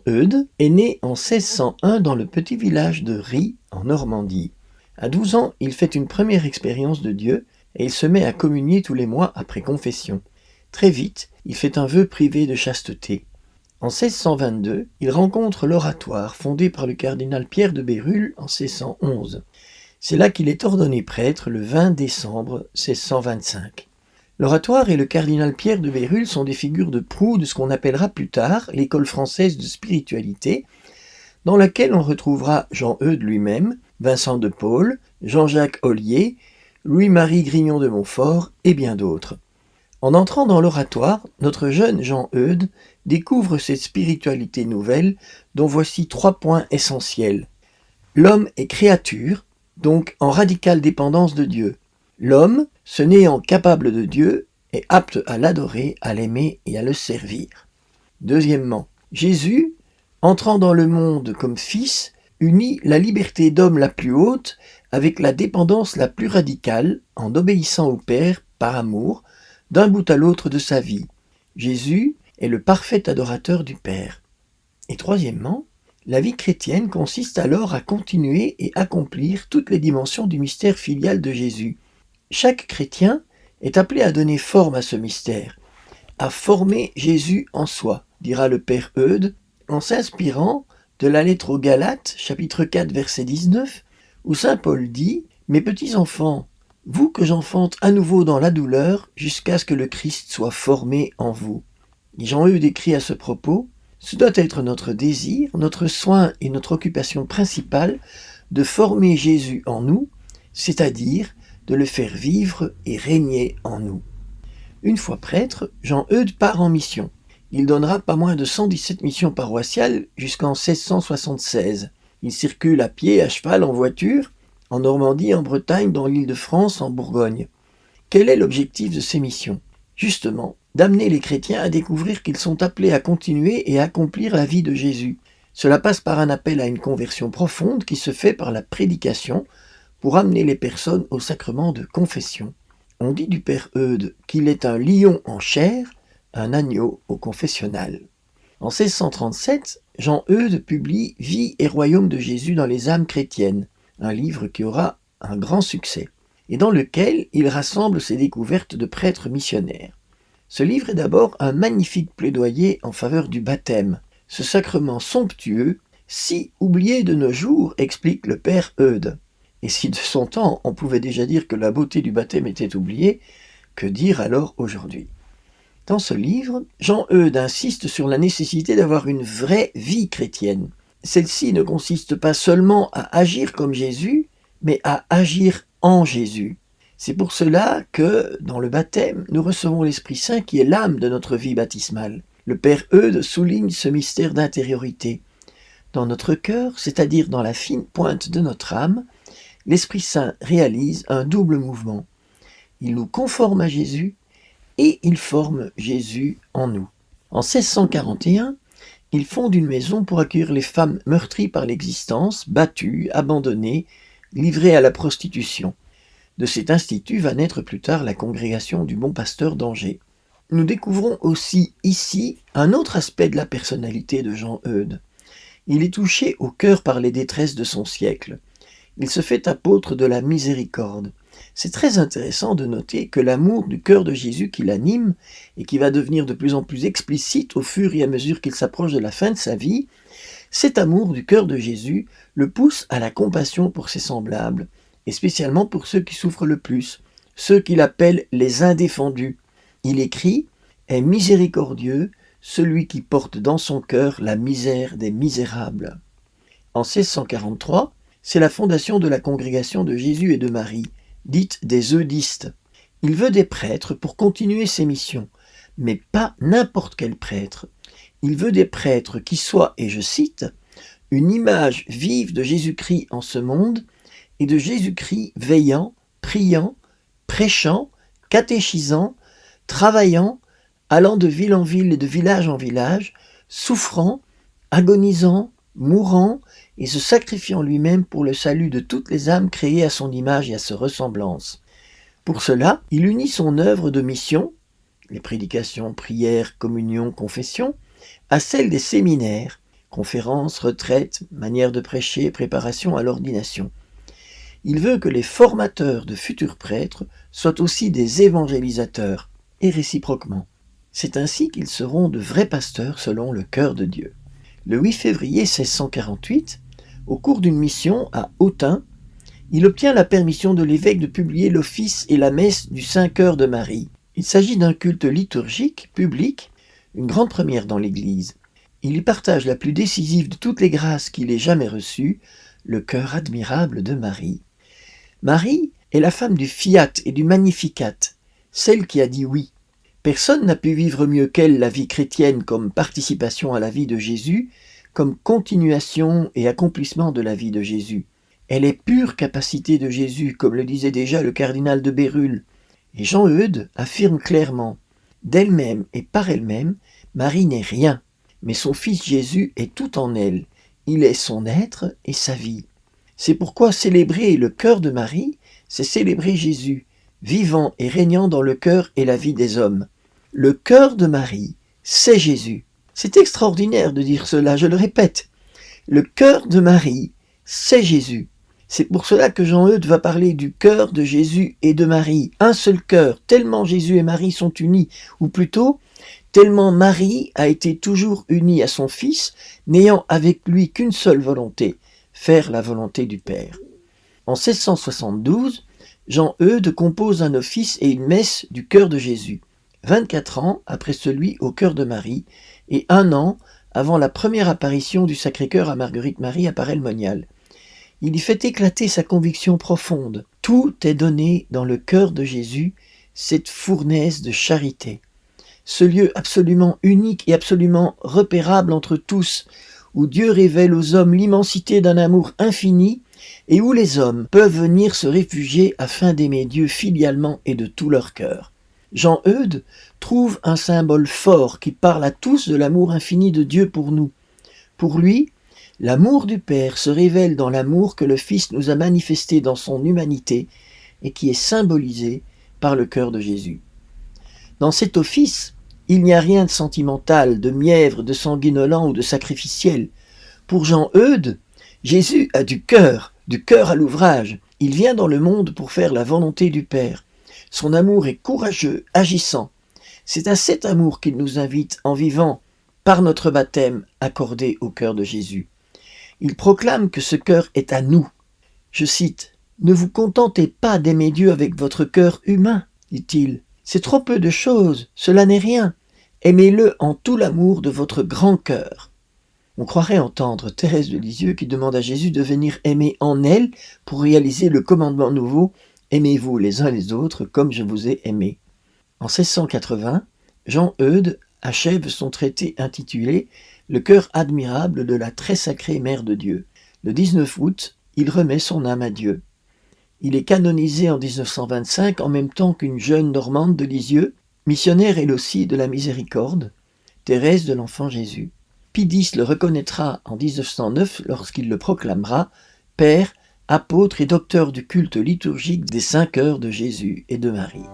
Eudes est né en 1601 dans le petit village de Ries, en Normandie. À 12 ans, il fait une première expérience de Dieu et il se met à communier tous les mois après confession. Très vite, il fait un vœu privé de chasteté. En 1622, il rencontre l'Oratoire fondé par le cardinal Pierre de Bérulle en 1611. C'est là qu'il est ordonné prêtre le 20 décembre 1625. L'Oratoire et le cardinal Pierre de Bérulle sont des figures de proue de ce qu'on appellera plus tard l'école française de spiritualité, dans laquelle on retrouvera Jean Eudes lui-même, Vincent de Paul, Jean-Jacques Ollier, Louis-Marie Grignon de Montfort et bien d'autres. En entrant dans l'Oratoire, notre jeune Jean Eudes découvre cette spiritualité nouvelle dont voici 3 points essentiels. L'homme est créature, donc en radicale dépendance de Dieu. L'homme, se néant capable de Dieu, est apte à l'adorer, à l'aimer et à le servir. Deuxièmement, Jésus, entrant dans le monde comme fils, unit la liberté d'homme la plus haute avec la dépendance la plus radicale en obéissant au Père par amour, d'un bout à l'autre de sa vie. Jésus est le parfait adorateur du Père. Et troisièmement, la vie chrétienne consiste alors à continuer et accomplir toutes les dimensions du mystère filial de Jésus. Chaque chrétien est appelé à donner forme à ce mystère, à former Jésus en soi, dira le Père Eudes, en s'inspirant de la lettre aux Galates, chapitre 4, verset 19, où saint Paul dit « Mes petits enfants, vous que j'enfante à nouveau dans la douleur, jusqu'à ce que le Christ soit formé en vous. » Jean Eudes écrit à ce propos « Ce doit être notre désir, notre soin et notre occupation principale de former Jésus en nous, c'est-à-dire de le faire vivre et régner en nous. » Une fois prêtre, Jean Eudes part en mission. Il donnera pas moins de 117 missions paroissiales jusqu'en 1676. Il circule à pied, à cheval, en voiture, en Normandie, en Bretagne, dans l'Île-de-France, en Bourgogne. Quel est l'objectif de ces missions ? Justement, d'amener les chrétiens à découvrir qu'ils sont appelés à continuer et à accomplir la vie de Jésus. Cela passe par un appel à une conversion profonde qui se fait par la prédication pour amener les personnes au sacrement de confession. On dit du Père Eudes qu'il est un lion en chair, un agneau au confessionnal. En 1637, Jean Eudes publie « Vie et royaume de Jésus dans les âmes chrétiennes », un livre qui aura un grand succès, et dans lequel il rassemble ses découvertes de prêtres missionnaires. Ce livre est d'abord un magnifique plaidoyer en faveur du baptême, ce sacrement somptueux, si oublié de nos jours, explique le Père Eudes. Et si de son temps on pouvait déjà dire que la beauté du baptême était oubliée, que dire alors aujourd'hui ? Dans ce livre, Jean Eudes insiste sur la nécessité d'avoir une vraie vie chrétienne. Celle-ci ne consiste pas seulement à agir comme Jésus, mais à agir en Jésus. C'est pour cela que, dans le baptême, nous recevons l'Esprit Saint qui est l'âme de notre vie baptismale. Le Père Eudes souligne ce mystère d'intériorité. Dans notre cœur, c'est-à-dire dans la fine pointe de notre âme, l'Esprit Saint réalise un double mouvement. Il nous conforme à Jésus et il forme Jésus en nous. En 1641, il fonde une maison pour accueillir les femmes meurtries par l'existence, battues, abandonnées, livrées à la prostitution. De cet institut va naître plus tard la congrégation du Bon Pasteur d'Angers. Nous découvrons aussi ici un autre aspect de la personnalité de Jean Eudes. Il est touché au cœur par les détresses de son siècle. Il se fait apôtre de la miséricorde. C'est très intéressant de noter que l'amour du cœur de Jésus qui l'anime et qui va devenir de plus en plus explicite au fur et à mesure qu'il s'approche de la fin de sa vie, cet amour du cœur de Jésus le pousse à la compassion pour ses semblables, et spécialement pour ceux qui souffrent le plus, ceux qu'il appelle les indéfendus. Il écrit « Est miséricordieux celui qui porte dans son cœur la misère des misérables ». En 1643, c'est la fondation de la congrégation de Jésus et de Marie, dite des eudistes. Il veut des prêtres pour continuer ses missions, mais pas n'importe quel prêtre. Il veut des prêtres qui soient, et je cite, « une image vive de Jésus-Christ en ce monde et de Jésus-Christ veillant, priant, prêchant, catéchisant, travaillant, allant de ville en ville et de village en village, souffrant, agonisant, mourant et se sacrifiant lui-même pour le salut de toutes les âmes créées à son image et à sa ressemblance. Pour cela, il unit son œuvre de mission, les prédications, prières, communion, confession, à celle des séminaires, conférences, retraites, manières de prêcher, préparation à l'ordination. Il veut que les formateurs de futurs prêtres soient aussi des évangélisateurs, et réciproquement. C'est ainsi qu'ils seront de vrais pasteurs selon le cœur de Dieu. Le 8 février 1648, au cours d'une mission à Autun, il obtient la permission de l'évêque de publier l'office et la messe du Saint-Cœur de Marie. Il s'agit d'un culte liturgique, public, une grande première dans l'Église. Il y partage la plus décisive de toutes les grâces qu'il ait jamais reçues, le cœur admirable de Marie. Marie est la femme du Fiat et du Magnificat, celle qui a dit oui. Personne n'a pu vivre mieux qu'elle la vie chrétienne comme participation à la vie de Jésus, comme continuation et accomplissement de la vie de Jésus. Elle est pure capacité de Jésus, comme le disait déjà le cardinal de Bérulle. Et Jean Eudes affirme clairement, d'elle-même et par elle-même, Marie n'est rien, mais son Fils Jésus est tout en elle. Il est son être et sa vie. C'est pourquoi célébrer le cœur de Marie, c'est célébrer Jésus, vivant et régnant dans le cœur et la vie des hommes. Le cœur de Marie, c'est Jésus. C'est extraordinaire de dire cela, je le répète. Le cœur de Marie, c'est Jésus. C'est pour cela que Jean Eudes va parler du cœur de Jésus et de Marie. Un seul cœur, tellement Jésus et Marie sont unis, ou plutôt, tellement Marie a été toujours unie à son Fils, n'ayant avec lui qu'une seule volonté, faire la volonté du Père. En 1672, Jean Eudes compose un office et une messe du cœur de Jésus, 24 ans après celui au cœur de Marie, et 1 an avant la première apparition du Sacré-Cœur à Marguerite-Marie à Paray-le-Monial. Il y fait éclater sa conviction profonde. Tout est donné dans le cœur de Jésus, cette fournaise de charité. Ce lieu absolument unique et absolument repérable entre tous, où Dieu révèle aux hommes l'immensité d'un amour infini et où les hommes peuvent venir se réfugier afin d'aimer Dieu filialement et de tout leur cœur. Jean Eudes trouve un symbole fort qui parle à tous de l'amour infini de Dieu pour nous. Pour lui, l'amour du Père se révèle dans l'amour que le Fils nous a manifesté dans son humanité et qui est symbolisé par le cœur de Jésus. Dans cet office, il n'y a rien de sentimental, de mièvre, de sanguinolent ou de sacrificiel. Pour Jean Eudes, Jésus a du cœur à l'ouvrage. Il vient dans le monde pour faire la volonté du Père. Son amour est courageux, agissant. C'est à cet amour qu'il nous invite en vivant par notre baptême accordé au cœur de Jésus. Il proclame que ce cœur est à nous. Je cite, « Ne vous contentez pas d'aimer Dieu avec votre cœur humain, dit-il. C'est trop peu de choses, cela n'est rien. Aimez-le en tout l'amour de votre grand cœur. » On croirait entendre Thérèse de Lisieux qui demande à Jésus de venir aimer en elle pour réaliser le commandement nouveau « Aimez-vous les uns les autres comme je vous ai aimé ». En 1680, Jean Eudes achève son traité intitulé « Le cœur admirable de la très sacrée Mère de Dieu ». Le 19 août, il remet son âme à Dieu. Il est canonisé en 1925 en même temps qu'une jeune Normande de Lisieux, missionnaire elle aussi de la miséricorde, Thérèse de l'Enfant Jésus. Pie X le reconnaîtra en 1909 lorsqu'il le proclamera « Père, apôtre et docteur du culte liturgique des 5 heures de Jésus et de Marie ».